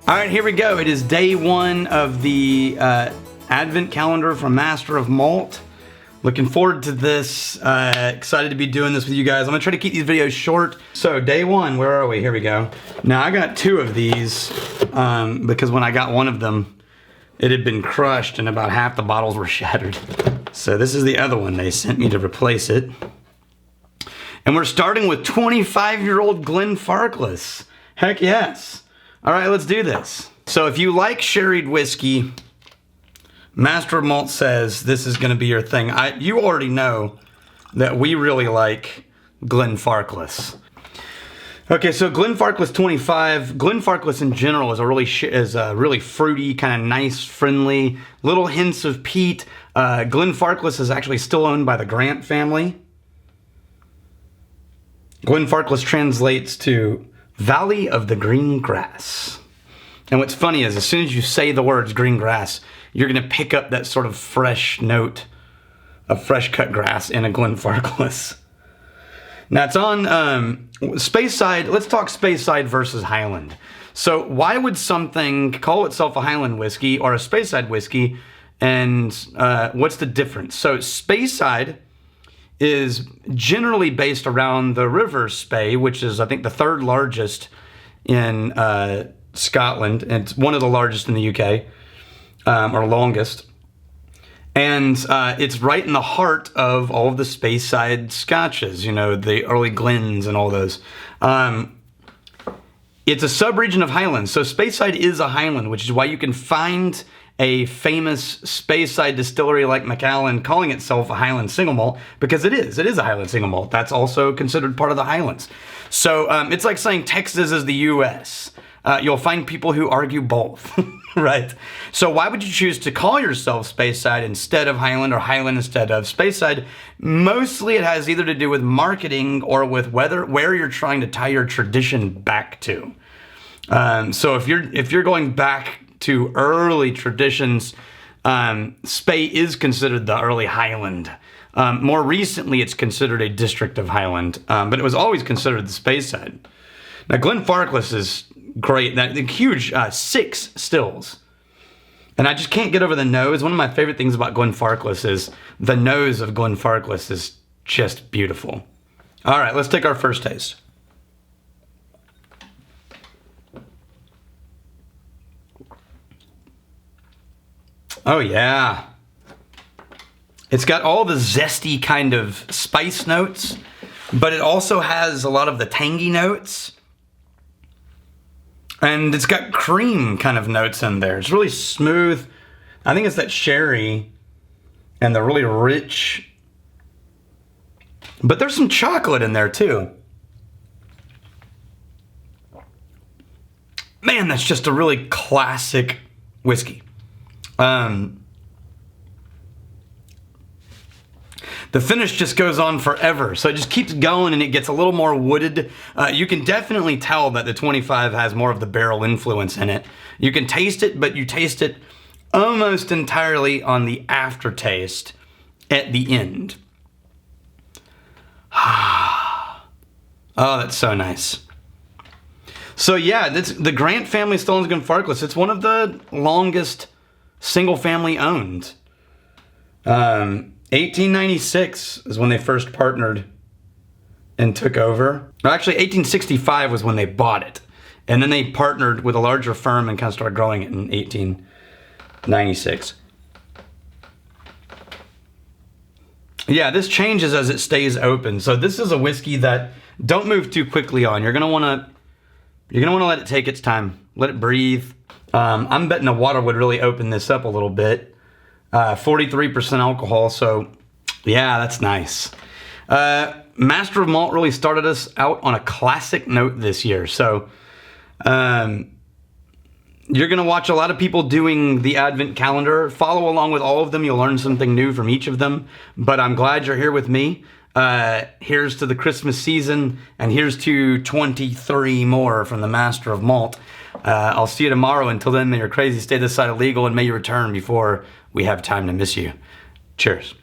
All right, here we go. It is day one of the Advent calendar from Master of Malt. Looking forward to this. Excited to be doing this with you guys. I'm gonna try to keep these videos short. So day one, where are we? Here we go. Now I got two of these because when I got one of them, it had been crushed and about half the bottles were shattered. So this is the other one they sent me to replace it. And we're starting with 25-year-old Glenfarclas. Heck yes. All right, let's do this. So if you like sherried whiskey, Master of Malt says this is gonna be your thing. You already know that we really like Glenfarclas. Okay, so Glenfarclas 25. Glenfarclas in general is a really fruity, kind of nice, friendly, little hints of peat. Glenfarclas is actually still owned by the Grant family. Glenfarclas translates to Valley of the Green Grass. And what's funny is as soon as you say the words green grass, you're gonna pick up that sort of fresh note of fresh cut grass in a Glenfarclas. Now it's on Speyside. Let's talk Speyside versus Highland. So why would something call itself a Highland whiskey or a Speyside whiskey, and what's the difference? So Speyside is generally based around the River Spey, which is I think the third largest in Scotland, and it's one of the largest in the UK, or longest. And it's right in the heart of all of the Speyside scotches, you know, the early Glens and all those. It's a sub-region of Highland, so Speyside is a Highland, which is why you can find a famous Speyside distillery like Macallan calling itself a Highland single malt, because it is a Highland single malt. That's also considered part of the Highlands. So it's like saying Texas is the US. You'll find people who argue both, right? So why would you choose to call yourself Speyside instead of Highland, or Highland instead of Speyside? Mostly it has either to do with marketing or with where you're trying to tie your tradition back to. So if you're going back to early traditions, Spey is considered the early Highland. More recently, it's considered a district of Highland, but it was always considered the Speyside. Now, Glenfarclas is great. That huge 6 stills, and I just can't get over the nose. One of my favorite things about Glenfarclas is the nose of Glenfarclas is just beautiful. All right, let's take our first taste. Oh yeah. It's got all the zesty kind of spice notes, but it also has a lot of the tangy notes. And it's got cream kind of notes in there. It's really smooth. I think it's that sherry and the really rich, but there's some chocolate in there too. Man, that's just a really classic whiskey. The finish just goes on forever, so it just keeps going and it gets a little more wooded. You can definitely tell that the 25 has more of the barrel influence in it. You can taste it, but you taste it almost entirely on the aftertaste at the end. Oh, that's so nice. So yeah, the Grant family still owns Glenfarclas. It's one of the longest single family owned. 1896 is when they first partnered and took over. Actually, 1865 was when they bought it. And then they partnered with a larger firm and kind of started growing it in 1896. Yeah, this changes as it stays open. So this is a whiskey that don't move too quickly on. You're gonna wanna let it take its time. Let it breathe. I'm betting the water would really open this up a little bit. 43% alcohol, so yeah, that's nice. Master of Malt really started us out on a classic note this year. So you're gonna watch a lot of people doing the Advent calendar. Follow along with all of them. You'll learn something new from each of them. But I'm glad you're here with me. Here's to the Christmas season, and here's to 23 more from the Master of Malt. I'll see you tomorrow. Until then, may your crazy stay this side of legal, and may you return before we have time to miss you. Cheers.